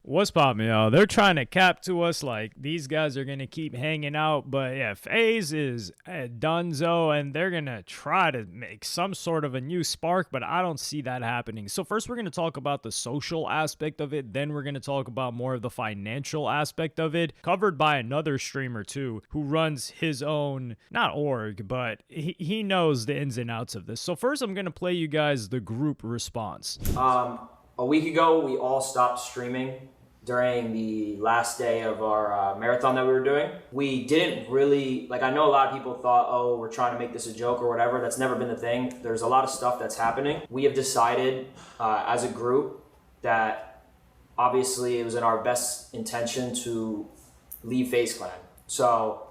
What's poppin', yo? They're trying to cap to us like these guys are going to keep hanging out. But yeah, FaZe is donezo, and they're going to try to make some sort of a new spark, but I don't see that happening. So first we're going to talk about the social aspect of it. Then we're going to talk about more of the financial aspect of it, covered by another streamer too, who runs his own, not org, but he knows the ins and outs of this. So first I'm going to play you guys the group response. A week ago, we all stopped streaming during the last day of our marathon that we were doing. We didn't really, I know a lot of people thought, oh, we're trying to make this a joke or whatever. That's never been the thing. There's a lot of stuff that's happening. We have decided as a group that obviously it was in our best intention to leave FaZe Clan. So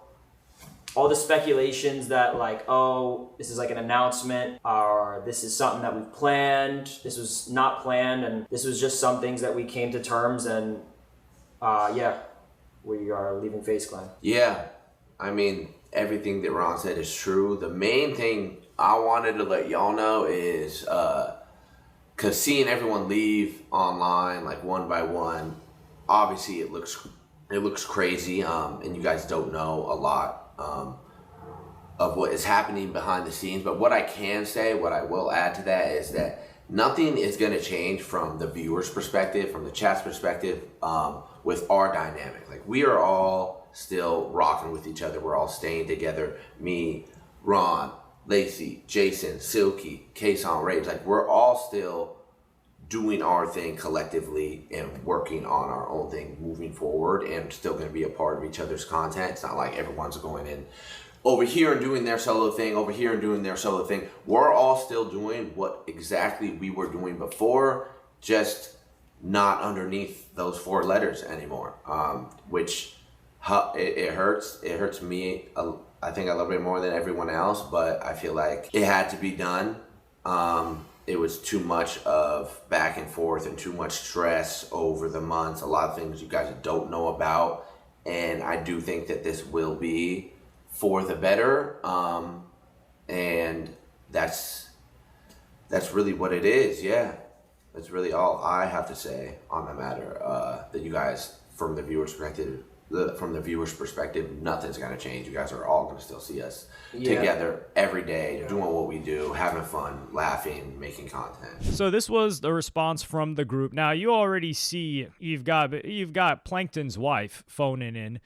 all the speculations that oh, this is like an announcement, or this is something that we've planned, this was not planned, and this was just some things that we came to terms, and yeah, we are leaving FaZe Clan. Yeah, I mean, everything that Ron said is true. The main thing I wanted to let y'all know is, cause seeing everyone leave online, one by one, obviously it looks crazy, and you guys don't know a lot of what is happening behind the scenes. But what I can say, what I will add to that, is that nothing is going to change from the viewer's perspective, from the chat's perspective, with our dynamic. We are all still rocking with each other. We're all staying together. Me, Ron, Lacey, Jason, Silky, Kason, Raves. We're all still doing our thing collectively and working on our own thing moving forward, and still going to be a part of each other's content. It's not like everyone's going in over here and doing their solo thing, over here and doing their solo thing. We're all still doing what exactly we were doing before, just not underneath those 4 letters anymore, which it hurts. It hurts me, I think, a little bit more than everyone else, but I feel like it had to be done. It was too much of back and forth and too much stress over the months, a lot of things you guys don't know about, and I do think that this will be for the better, and that's really what it is. Yeah, that's really all I have to say on the matter. That you guys, from the viewer's perspective, nothing's gonna change. You guys are all gonna still see us together every day, doing what we do, having fun, laughing, making content. So this was the response from the group. Now you already see you've got Plankton's wife phoning in,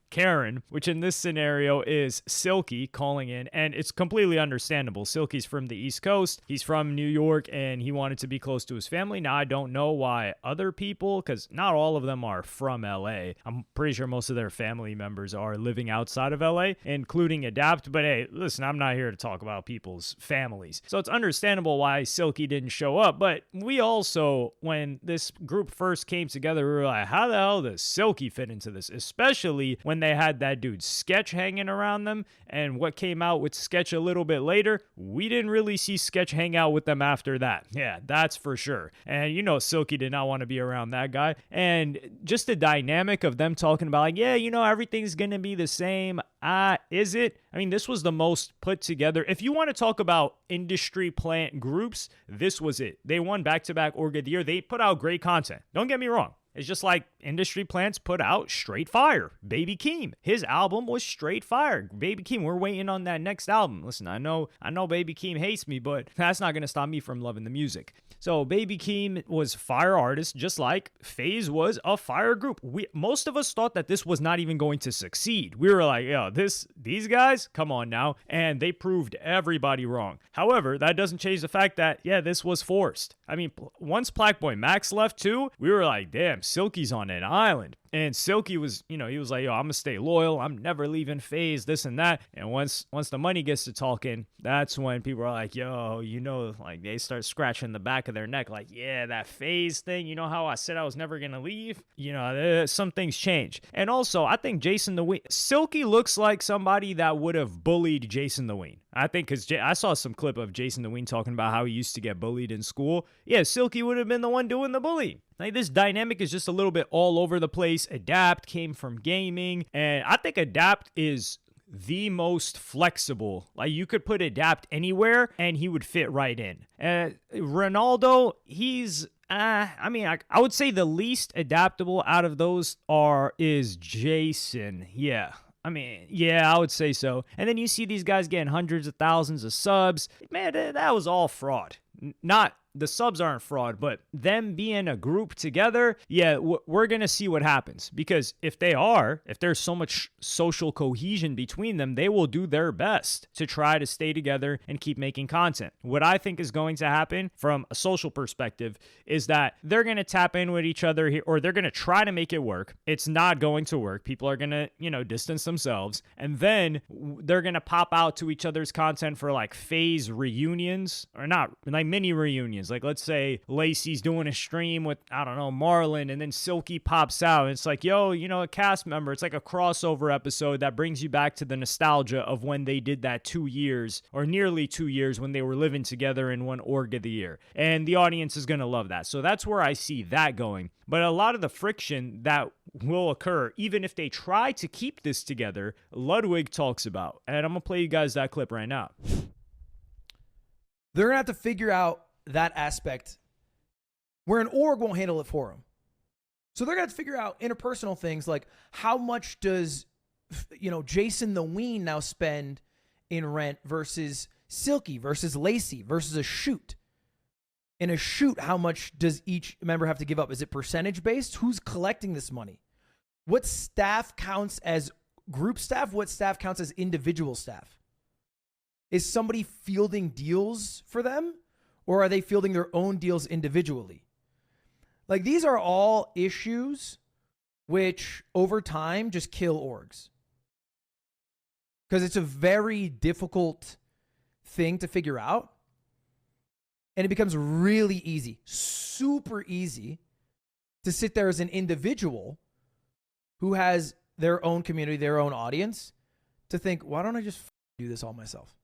Karen, which in this scenario is Silky calling in, and it's completely understandable. Silky's from the East Coast. He's from New York, and he wanted to be close to his family. Now I don't know why other people, because not all of them are from LA. I'm pretty sure most of their family members are living outside of LA, including Adapt. But hey, listen, I'm not here to talk about people's families. So it's understandable why Silky didn't show up. But we also, when this group first came together, we were like, how the hell does Silky fit into this? Especially when they had that dude Sketch hanging around them. And what came out with Sketch a little bit later, we didn't really see Sketch hang out with them after that. Yeah, that's for sure. And Silky did not want to be around that guy. And just the dynamic of them talking about everything's gonna be the same. Is it? I mean, this was the most put together. If you want to talk about industry plant groups, this was it. They won back-to-back Org of the Year. They put out great content. Don't get me wrong. It's just like industry plants put out straight fire. Baby Keem, his album was straight fire. Baby Keem, we're waiting on that next album. Listen, I know Baby Keem hates me, but that's not going to stop me from loving the music. So Baby Keem was fire artist, just like FaZe was a fire group. Most of us thought that this was not even going to succeed. We were like, yo, these guys, come on now. And they proved everybody wrong. However, that doesn't change the fact that, this was forced. I mean, once Blackboy Max left too, we were like, damn, Silky's on an island. And Silky was, he was like, yo, I'm going to stay loyal. I'm never leaving FaZe, this and that. And once the money gets to talking, that's when people are like, yo, they start scratching the back of their neck. Like, yeah, that FaZe thing, how I said I was never going to leave? Some things change. And also, I think Jason the Ween, Silky looks like somebody that would have bullied Jason the Ween. I think because I saw some clip of Jason the Ween talking about how he used to get bullied in school. Yeah, Silky would have been the one doing the bullying. This dynamic is just a little bit all over the place. Adapt came from gaming, and I think Adapt is the most flexible. You could put Adapt anywhere and he would fit right in. Ronaldo, he's I would say the least adaptable out of those is Jason. Yeah. I would say so. And then you see these guys getting hundreds of thousands of subs. Man, that was all fraud. Not the subs aren't fraud, but them being a group together, yeah, we're going to see what happens. Because if there's so much social cohesion between them, they will do their best to try to stay together and keep making content. What I think is going to happen from a social perspective is that they're going to tap in with each other here, or they're going to try to make it work. It's not going to work. People are going to, distance themselves. And then they're going to pop out to each other's content for like FaZe reunions, or not, like mini reunions. Like, let's say Lacey's doing a stream with, I don't know, Marlon, and then Silky pops out. And it's like, yo, a cast member. It's like a crossover episode that brings you back to the nostalgia of when they did that 2 years, or nearly 2 years, when they were living together in one org of the year. And the audience is going to love that. So that's where I see that going. But a lot of the friction that will occur, even if they try to keep this together, Ludwig talks about. And I'm going to play you guys that clip right now. They're going to have to figure out that aspect where an org won't handle it for them. So they're going to have to figure out interpersonal things like how much does, Jason the Ween now spend in rent versus Silky versus Lacey versus a shoot. In a shoot, how much does each member have to give up? Is it percentage based? Who's collecting this money? What staff counts as group staff? What staff counts as individual staff? Is somebody fielding deals for them? Or are they fielding their own deals individually? Like, these are all issues which over time just kill orgs. Because it's a very difficult thing to figure out. And it becomes really easy, super easy, to sit there as an individual who has their own community, their own audience, to think, why don't I just do this all myself?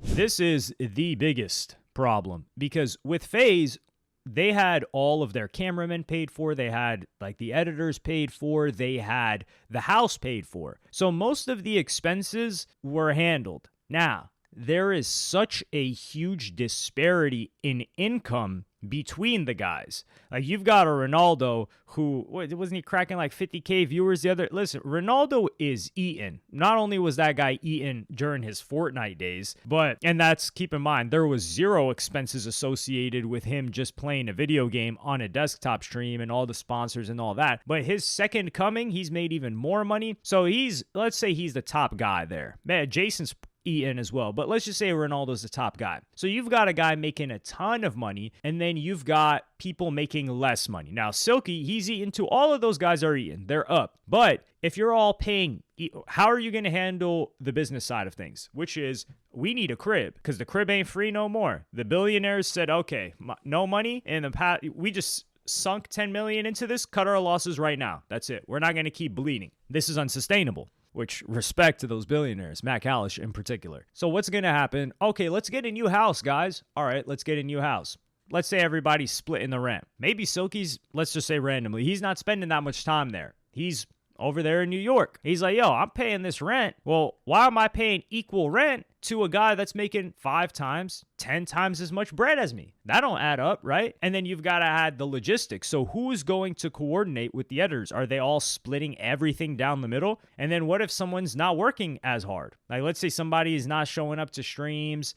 This is the biggest problem, because with FaZe, they had all of their cameramen paid for. They had like the editors paid for. They had the house paid for. So most of the expenses were handled. Now, there is such a huge disparity in income between the guys. Like, you've got a Ronaldo who, wasn't he cracking like 50K viewers the other? Listen, Ronaldo is eating. Not only was that guy eating during his Fortnite days, and that's, keep in mind, there was zero expenses associated with him just playing a video game on a desktop stream and all the sponsors and all that. But his second coming, he's made even more money. So let's say he's the top guy there. Man, Jason's eating as well, but let's just say Ronaldo's the top guy. So you've got a guy making a ton of money, and then you've got people making less money. Now, Silky, he's eating too. All of those guys are eating. They're up. But if you're all paying, how are you going to handle the business side of things? Which is, we need a crib, because the crib ain't free no more. The billionaires said, okay, no money. In the past, we just sunk 10 million into this. Cut our losses right now. That's it. We're not going to keep bleeding. This is unsustainable. Which, respect to those billionaires, Matt Kalish in particular. So what's going to happen? Okay, let's get a new house, guys. All right, let's get a new house. Let's say everybody's splitting the rent. Maybe Silky's, let's just say randomly, he's not spending that much time there. He's over there in New York. He's like, yo, I'm paying this rent. Well, why am I paying equal rent to a guy that's making 5 times, 10 times as much bread as me? That don't add up, right? And then you've got to add the logistics. So who's going to coordinate with the editors? Are they all splitting everything down the middle? And then what if someone's not working as hard? Like, let's say somebody is not showing up to streams,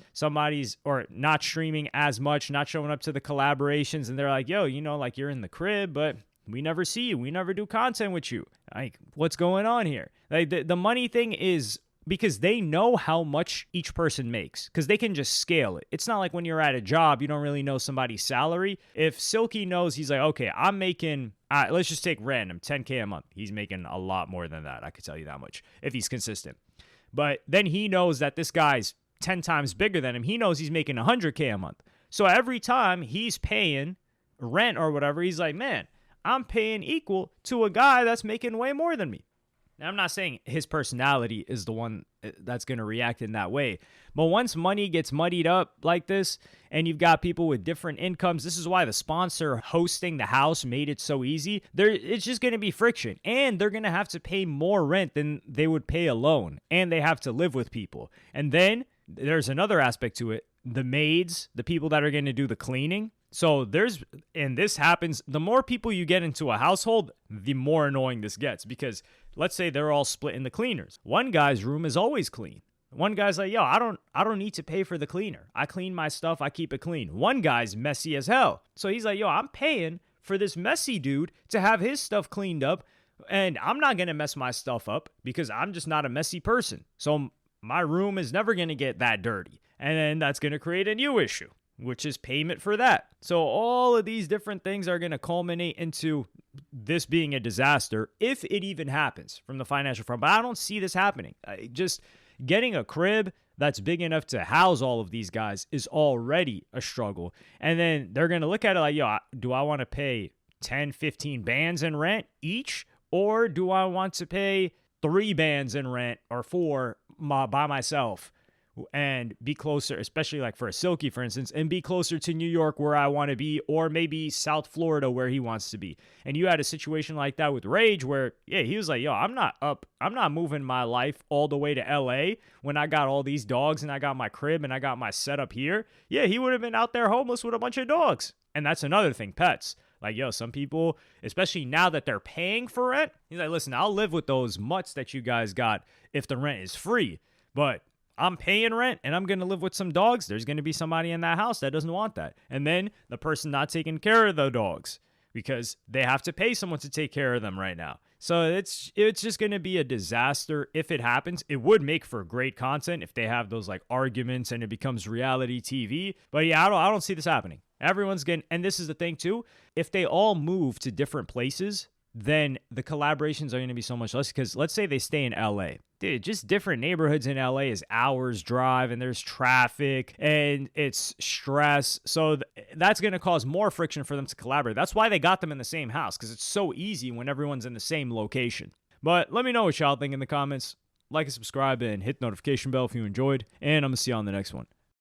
or not streaming as much, not showing up to the collaborations, and they're like, yo, like, you're in the crib, but we never see you. We never do content with you. Like, what's going on here? Like, the money thing is because they know how much each person makes, because they can just scale it. It's not like when you're at a job, you don't really know somebody's salary. If Silky knows, he's like, okay, I'm making, let's just take random, 10K a month. He's making a lot more than that. I could tell you that much if he's consistent. But then he knows that this guy's 10 times bigger than him. He knows he's making 100K a month. So every time he's paying rent or whatever, he's like, man, I'm paying equal to a guy that's making way more than me. Now, I'm not saying his personality is the one that's going to react in that way. But once money gets muddied up like this, and you've got people with different incomes, this is why the sponsor hosting the house made it so easy. It's just going to be friction. And they're going to have to pay more rent than they would pay alone. And they have to live with people. And then there's another aspect to it. The maids, the people that are going to do the cleaning, So and this happens, the more people you get into a household, the more annoying this gets, because let's say they're all split in the cleaners. One guy's room is always clean. One guy's like, yo, I don't need to pay for the cleaner. I clean my stuff. I keep it clean. One guy's messy as hell. So he's like, yo, I'm paying for this messy dude to have his stuff cleaned up, and I'm not going to mess my stuff up because I'm just not a messy person. So my room is never going to get that dirty. And then that's going to create a new issue, which is payment for that. So all of these different things are going to culminate into this being a disaster if it even happens from the financial front. But I don't see this happening. Just getting a crib that's big enough to house all of these guys is already a struggle. And then they're going to look at it like, yo, do I want to pay 10, 15 bands in rent each? Or do I want to pay 3 bands in rent or 4 by myself and be closer, especially like for a Silky, for instance, and be closer to New York where I want to be, or maybe South Florida where he wants to be. And you had a situation like that with Rage where, yeah, he was like, yo, I'm not moving my life all the way to LA when I got all these dogs and I got my crib and I got my setup here. Yeah, he would have been out there homeless with a bunch of dogs. And that's another thing, pets. Like, yo, some people, especially now that they're paying for rent, he's like, listen, I'll live with those mutts that you guys got if the rent is free. But I'm paying rent and I'm going to live with some dogs. There's going to be somebody in that house that doesn't want that. And then the person not taking care of the dogs because they have to pay someone to take care of them right now. So it's just going to be a disaster if it happens. It would make for great content if they have those like arguments and it becomes reality TV. But yeah, I don't see this happening. Everyone's getting, and this is the thing too, if they all move to different places, then the collaborations are going to be so much less. Because let's say they stay in LA. Dude, just different neighborhoods in LA is hours drive and there's traffic and it's stress. So that's going to cause more friction for them to collaborate. That's why they got them in the same house, because it's so easy when everyone's in the same location. But let me know what y'all think in the comments. Like and subscribe and hit the notification bell if you enjoyed. And I'm going to see you on the next one.